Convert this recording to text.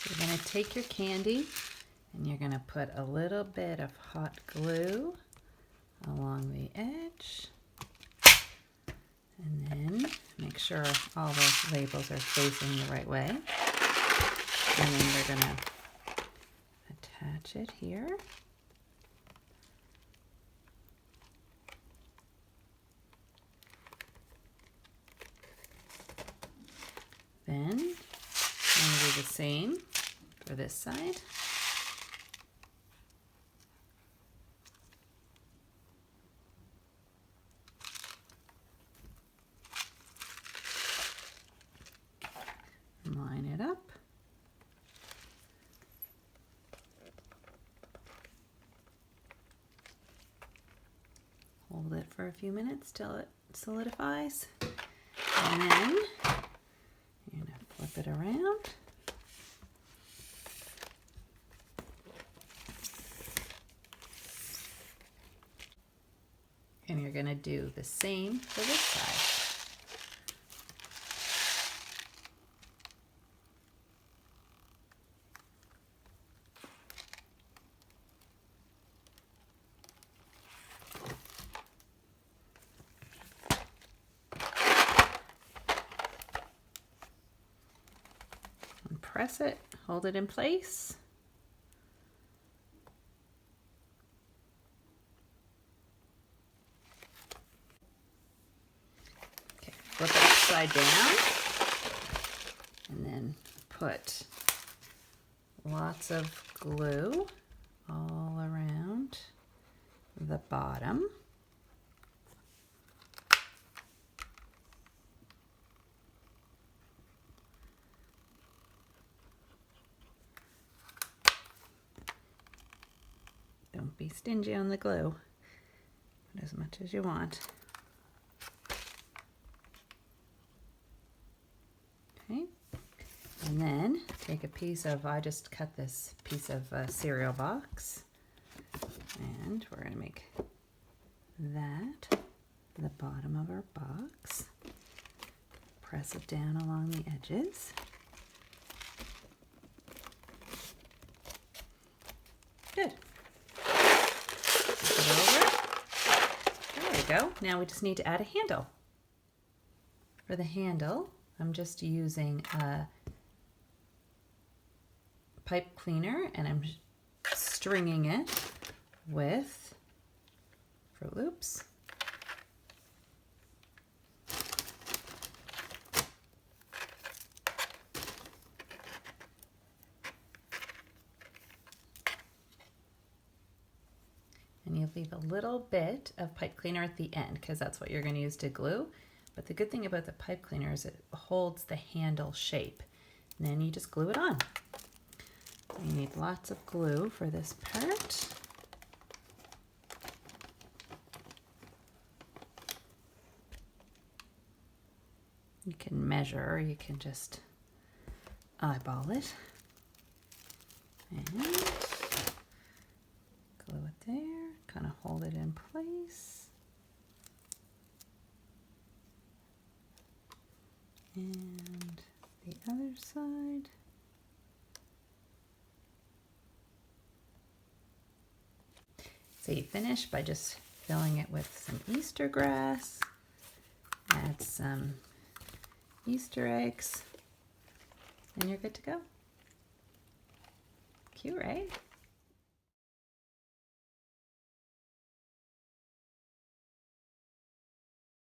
You're going to take your candy and you're going to put a little bit of hot glue along the edge. And then make sure all the labels are facing the right way. And then we're going to attach it here. Then I'm going to do the same for this side. Line it up. Hold it for a few minutes till it solidifies. And then you're going to flip it around. And you're going to do the same for this side. And press it, hold it in place. Flip it upside down and then put lots of glue all around the bottom. Don't be stingy on the glue. Put as much as you want. Okay, and then take a piece of, I just cut this piece of cereal box, and we're going to make that the bottom of our box. Press it down along the edges. Good. Flip it over. There we go. Now we just need to add a handle. For the handle, I'm just using a pipe cleaner and I'm stringing it with Froot Loops. And you leave a little bit of pipe cleaner at the end because that's what you're going to use to glue. But the good thing about the pipe cleaner is it holds the handle shape. And then you just glue it on. You need lots of glue for this part. You can measure or you can just eyeball it. And glue it there, kind of hold it in place. And the other side. So you finish by just filling it with some Easter grass, add some Easter eggs, and you're good to go. Cute, right?